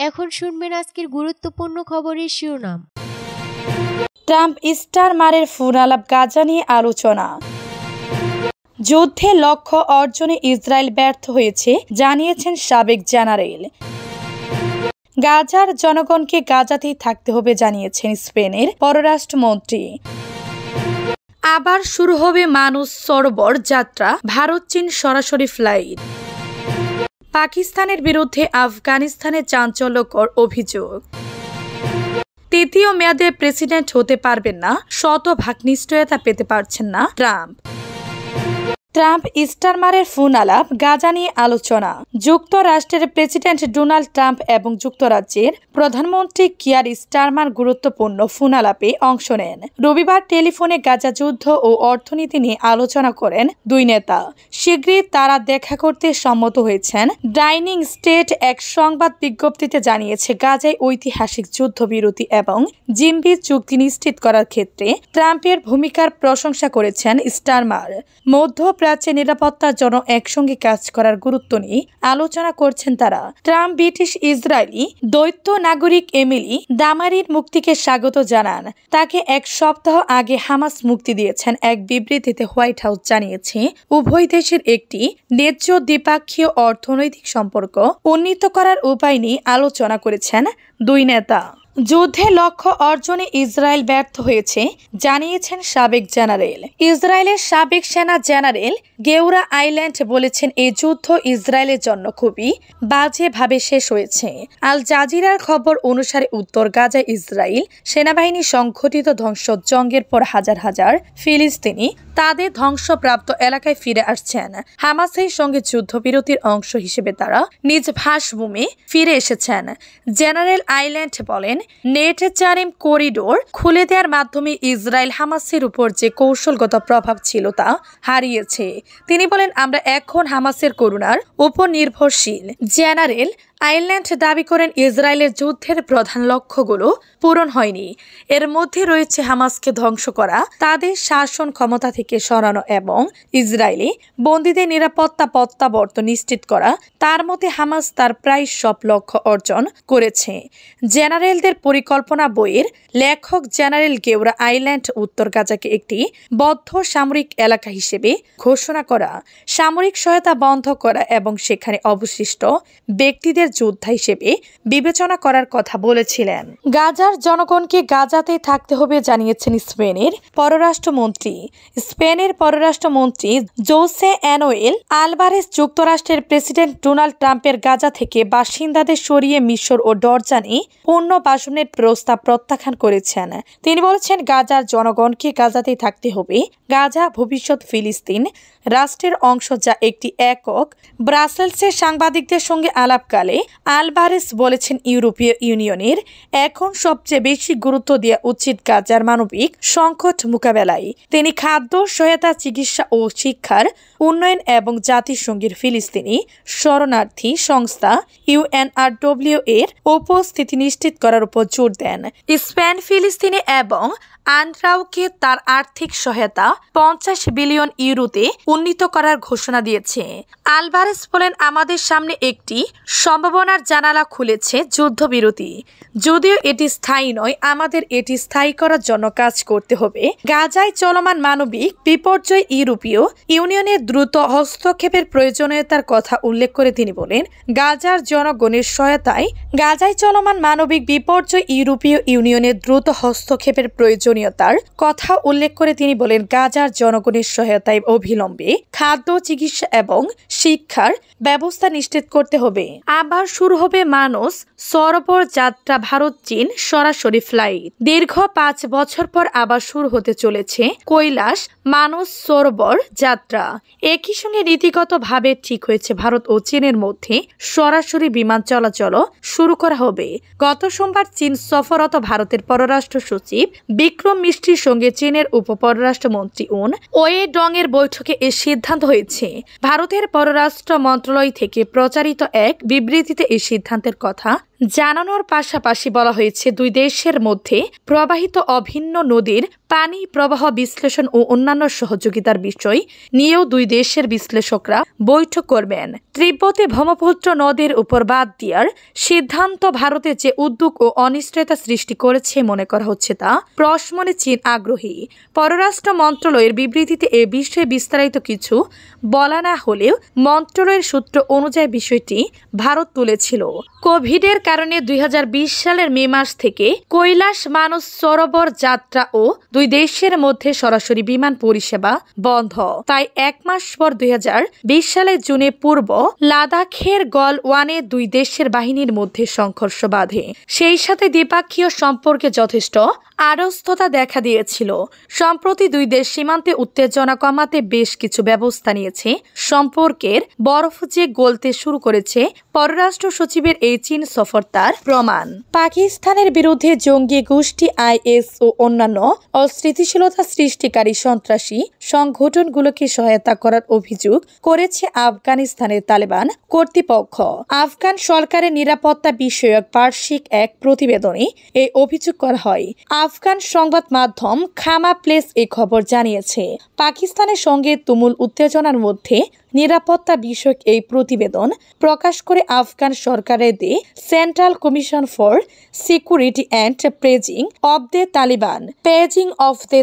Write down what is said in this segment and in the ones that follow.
এখন শুনবেন আজকের গুরুত্বপূর্ণ খবরের শিরোনাম। ট্রাম্প স্টারমারের ফোন আলাপ, গাজা নিয়ে আলোচনা। যুদ্ধে লক্ষ্য অর্জনে ইসরায়েল ব্যর্থ হয়েছে জানিয়েছেন সাবেক জেনারেল। গাজার জনগণকে গাজাতেই থাকতে হবে জানিয়েছেন স্পেনের পররাষ্ট্রমন্ত্রী। আবার শুরু হবে মানুষ সরোবর যাত্রা, ভারত চীন সরাসরি ফ্লাইট। পাকিস্তানের বিরুদ্ধে আফগানিস্তানের চাঞ্চল্যকর অভিযোগ। তৃতীয় মেয়াদে প্রেসিডেন্ট হতে পারবেন না, শতভাগ নিশ্চয়তা পেতে পারছেন না ট্রাম্প। ট্রাম্প স্টারমারের ফোন আলাপ, গাজা নিয়ে আলোচনা। যুক্তরাষ্ট্রের প্রেসিডেন্ট ডোনাল্ড ট্রাম্প এবং যুক্তরাজ্যের প্রধানমন্ত্রী কিয়ার স্টারমার গুরুত্বপূর্ণ ফোন আলাপে অংশ নেন। রবিবার টেলিফোনে গাজা যুদ্ধ ও অর্থনীতি নিয়ে আলোচনা করেন দুই নেতা। শীঘ্রই তারা দেখা করতে সম্মত হয়েছেন। ডাইনিং স্টেট এক সংবাদ বিজ্ঞপ্তিতে জানিয়েছে, গাজায় ঐতিহাসিক যুদ্ধবিরতি এবং জিম্বি চুক্তি নিশ্চিত করার ক্ষেত্রে ট্রাম্পের ভূমিকার প্রশংসা করেছেন স্টারমার। মধ্যপ্রাচ্যে নিরাপত্তার জন্য একসঙ্গে কাজ করার গুরুত্ব নিয়ে আলোচনা করছেন তারা। ট্রাম্প ব্রিটিশ ইসরায়েলি দ্বৈত নাগরিক এমিলি দামারির মুক্তিকে স্বাগত জানান। তাকে এক সপ্তাহ আগে হামাস মুক্তি দিয়েছেন। এক বিবৃতিতে হোয়াইট হাউস জানিয়েছে, উভয় দেশের একটি ন্যায্য দ্বিপাক্ষীয় অর্থনৈতিক সম্পর্ক উন্নীত করার উপায় নিয়ে আলোচনা করেছেন দুই নেতা। যুদ্ধে লক্ষ্য অর্জনে ইসরায়েল ব্যর্থ হয়েছে জানিয়েছেন সাবেক জেনারেল। ইসরায়েলের সাবেক সেনা জেনারেল গেউরা আইল্যান্ড বলেছেন, এই যুদ্ধ ইসরায়েলের জন্য খুবই বাজেভাবে শেষ হয়েছে। আল জাজিরার খবর অনুসারে উত্তর গাজায় ইসরায়েল সেনাবাহিনী সংঘটিত ধ্বংসযজ্ঞের পর হাজার হাজার ফিলিস্তিনি তাদের ধ্বংসপ্রাপ্ত এলাকায় ফিরে আসছেন। হামাসের সঙ্গে যুদ্ধবিরতির অংশ হিসেবে তারা নিজ ভাসভূমে ফিরে এসেছেন। জেনারেল আইল্যান্ড বলেন, নেটজারিম করিডোর খুলে দেওয়ার মাধ্যমে ইসরায়েল হামাসের উপর যে কৌশলগত প্রভাব ছিল তা হারিয়েছে। তিনি বলেন, আমরা এখন হামাসের করুণার উপর নির্ভরশীল। জেনারেল আইল্যান্ড দাবি করেন, ইসরায়েলের যুদ্ধের প্রধান লক্ষ্যগুলো পূরণ হয়নি। এর মধ্যে রয়েছে হামাসকে ধ্বংস করা, তাদের শাসন ক্ষমতা থেকে সরানো এবং ইসরায়েলি বন্দীদের নিরাপত্তা প্রত্যাবর্তন নিশ্চিত করা। তার মধ্যে হামাস তার প্রায় সব লক্ষ্য অর্জন করেছে। জেনারেলদের পরিকল্পনা বইয়ের লেখক জেনারেল গেউরা আইল্যান্ড উত্তর গাজাকে একটি বদ্ধ সামরিক এলাকা হিসেবে ঘোষণা করা, সামরিক সহায়তা বন্ধ করা এবং সেখানে অবশিষ্ট ব্যক্তিদের যোদ্ধা হিসেবে বিবেচনা করার কথা বলেছিলেন। গাজার জনগণকে গাজাতে থাকতে হবে জানিয়েছেন স্পেনের পররাষ্ট্রমন্ত্রী। স্পেনের পররাষ্ট্রমন্ত্রী জোসে অ্যানুয়েল আলভারেস যুক্তরাষ্ট্রের প্রেসিডেন্ট ডোনাল্ড ট্রাম্পের গাজা থেকে বাসিন্দাদের সরিয়ে মিশর ও জর্ডানে পুনর্বাসনের প্রস্তাব প্রত্যাখ্যান করেছেন। তিনি বলেছেন, গাজার জনগণকে গাজাতেই থাকতে হবে। গাজা ভবিষ্যৎ ফিলিস্তিন রাষ্ট্রের অংশ, যা একটি একক। ব্রাসেলসের সাংবাদিকদের সঙ্গে আলাপকালে আলভারেস বলেছেন, ইউরোপীয় ইউনিয়নের এখন সবচেয়ে বেশি গুরুত্ব দেওয়া উচিত গাজার মানবিক সংকট মোকাবেলায়। তিনি খাদ্য সহায়তা, চিকিৎসা ও শিক্ষার উন্নয়ন এবং জাতিসংঘের ফিলিস্তিনি শরণার্থী সংস্থা UNRW এর উপস্থিতি নিশ্চিত করার উপর জোর দেন। স্পেন ফিলিস্তিনি এবং আনরাওকে তার আর্থিক সহায়তা 50 বিলিয়ন ইউরোতে উন্নীত করার ঘোষণা দিয়েছে। আলভারেস বলেন, আমাদের সামনে একটি সম্ভাবনার জানালা খুলেছে, যুদ্ধবিরতি। যদিও এটি স্থায়ী নয়, আমাদের এটি স্থায়ী করার জন্য কাজ করতে হবে। গাজায় চলমান মানবিক বিপর্যয়, ইউরোপীয় ইউনিয়নের দ্রুত হস্তক্ষেপের প্রয়োজনীয়তার কথা উল্লেখ করে তিনি বলেন, গাজার জনগণের সহায়তায় গাজায় চলমান মানবিক বিপর্যয়, ইউরোপীয় ইউনিয়নের দ্রুত হস্তক্ষেপের প্রয়োজনীয়তার কথা উল্লেখ করে তিনি বলেন, গাজার জনগণের সহায়তায় অবিলম্বে খাদ্য, চিকিৎসা এবং শিক্ষার ব্যবস্থা নিশ্চিত করতে হবে। আবার শুরু হবে মানুষ সরোবর যাত্রা, ভারত চীন সরাসরি ফ্লাইট। দীর্ঘ 5 বছর পর আবার শুরু হতে চলেছে কৈলাস মানুষ সরোবর যাত্রা। একই সঙ্গে নীতিগতভাবে ঠিক হয়েছে, ভারত ও চীনের মধ্যে সরাসরি বিমান চলাচল শুরু করা হবে। গত সোমবার চীন সফররত ভারতের পররাষ্ট্র সচিব বিক্রম মিশ্রির সঙ্গে চীনের উপপররাষ্ট্রমন্ত্রী ওয়েডং এর বৈঠকে এ সিদ্ধান্ত হয়েছে। ভারতের পররাষ্ট্র মন্ত্রণালয় থেকে প্রচারিত এক বিবৃতিতে এই সিদ্ধান্তের কথা জানানোর পাশাপাশি বলা হয়েছে দুই দেশের মধ্যে প্রবাহিত অভিন্ন নদীর পানি প্রবাহ বিশ্লেষণ ও অন্যান্য সহযোগিতার বিষয় নিয়েও দুই দেশের বিশ্লেষকরা বৈঠক করবেন। তিব্বতে ব্রহ্মপুত্র নদীর উপর বাঁধ দেওয়ার সিদ্ধান্ত ভারতে যে উদ্যোগ ও অনিশ্চয়তা সৃষ্টি করেছে মনে করা হচ্ছে তা প্রশমনে চীন আগ্রহী। পররাষ্ট্র মন্ত্রণালয়ের বিবৃতিতে এ বিষয়ে বিস্তারিত কিছু বলা না হলেও মন্ত্রণালয়ের সূত্র অনুযায়ী বিষয়টি ভারত তুলেছিল। কোভিডের কারণে 2020 সালের মে মাস থেকে কৈলাস মানস সরোবর যাত্রা ও দুই দেশের মধ্যে সরাসরি বিমান পরিষেবা বন্ধ। তাই এক মাস পর 2020 সালের জুনে পূর্ব লাদাখের গলওয়ানে দুই দেশের বাহিনীর মধ্যে সংঘর্ষ বাধে। সেই সাথে দ্বিপাক্ষীয় সম্পর্কে যথেষ্ট আড়স্ততা দেখা দিয়েছিল। সম্প্রতি দুই দেশ সীমান্তে উত্তেজনা কমাতে বেশ কিছু ব্যবস্থা নিয়েছে। সম্পর্কের বরফ যে গলতে শুরু করেছে পররাষ্ট্র সচিবের এই চীন সফর তার প্রমাণ। পাকিস্তানের বিরুদ্ধে জঙ্গি গোষ্ঠী IS ও অন্যান্য অস্থিতিশীলতা সৃষ্টিকারী সন্ত্রাসী সংগঠনগুলোকে সহায়তা করার অভিযোগ করেছে আফগানিস্তানের তালেবান কর্তৃপক্ষ। আফগান সরকারের নিরাপত্তা বিষয়ক বার্ষিক এক প্রতিবেদনে এই অভিযোগ করা হয়। আফগান সংবাদ মাধ্যম খামা প্লেস এই খবর জানিয়েছে। পাকিস্তানের সঙ্গে তুমুল উত্তেজনার মধ্যে নিরাপত্তা বিষয়ক এই প্রতিবেদন প্রকাশ করে আফগান সরকারের the central commission for security and paging of the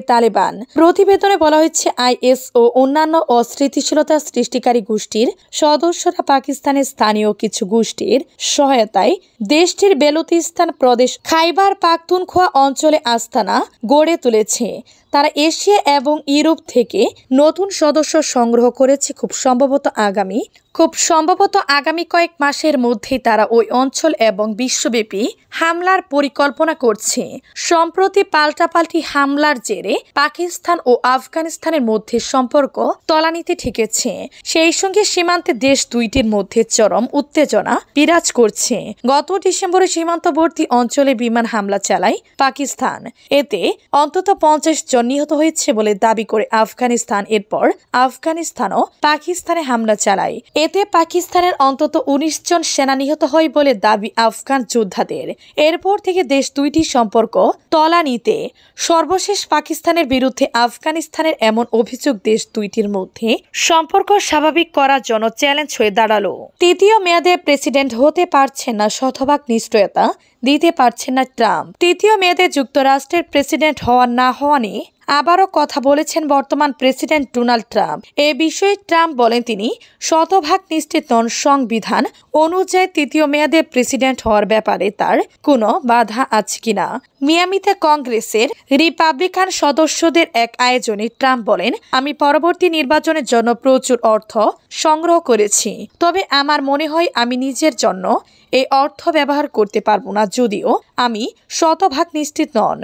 Taliban. প্রতিবেদনে বলা হয়েছে IS ও অন্যান্য অস্থিতিশীলতা সৃষ্টিকারী গোষ্ঠীর সদস্যরা পাকিস্তানের স্থানীয় কিছু গোষ্ঠীর সহায়তায় দেশটির বেলুচিস্তান প্রদেশ খাইবার পাখতুনখোয়া অঞ্চলে আস্তানা গড়ে তুলেছে। তারা এশিয়া এবং ইউরোপ থেকে নতুন সদস্য সংগ্রহ করেছে। খুব সম্ভবত আগামী কয়েক মাসের মধ্যেই তারা ওই অঞ্চল এবং বিশ্বব্যাপী হামলার পরিকল্পনা করছে। সম্প্রতি পাল্টাপাল্টি হামলার জেরে পাকিস্তান ও আফগানিস্তানের মধ্যে সম্পর্ক তলানিতে ঠেকেছে। সেই সঙ্গে সীমান্তে দেশ দুইটির মধ্যে চরম উত্তেজনা বিরাজ করছে। গত ডিসেম্বরে সীমান্তবর্তী অঞ্চলে বিমান হামলা চালায় পাকিস্তান। এতে অন্তত 50 জন নিহত হয়েছে বলে দাবি করে আফগানিস্তান। এরপর আফগানিস্তানও পাকিস্তানে হামলা চালায়। এতে পাকিস্তানের অন্তত 19 জন সেনা নিহত হয় বলে দাবি আফগান যোদ্ধাদের। এরপর থেকে দেশ দুইটি সম্পর্ক তলানিতে। সর্বশেষ পাকিস্তানের বিরুদ্ধে আফগানিস্তানের এমন অভিযোগ দেশ দুইটির মধ্যে সম্পর্ক স্বাভাবিক করার জন্য চ্যালেঞ্জ হয়ে দাঁড়ালো। তৃতীয় মেয়াদে প্রেসিডেন্ট হতে পারছেন না, শতভাগ নিশ্চয়তা দিতে পারছেন না ট্রাম্প। তৃতীয় মেয়াদে যুক্তরাষ্ট্রের প্রেসিডেন্ট হওয়া না হওয়া নিয়ে আবারও কথা বলেছেন বর্তমান প্রেসিডেন্ট ডোনাল্ড ট্রাম্প। এ বিষয়ে ট্রাম্প বলেন তিনি শতভাগ নিশ্চিত নন সংবিধান অনুযায়ী তৃতীয় মেয়াদে প্রেসিডেন্ট হওয়ার ব্যাপারে তার কোনো বাধা আছে কিনা। মিয়ামিতে কংগ্রেসের রিপাবলিকান সদস্যদের এক আয়োজনে ট্রাম্প বলেন, আমি পরবর্তী নির্বাচনের জন্য প্রচুর অর্থ সংগ্রহ করেছি, তবে আমার মনে হয় আমি নিজের জন্য এই অর্থ ব্যবহার করতে পারবো না, যদিও আমি শতভাগ নিশ্চিত নন।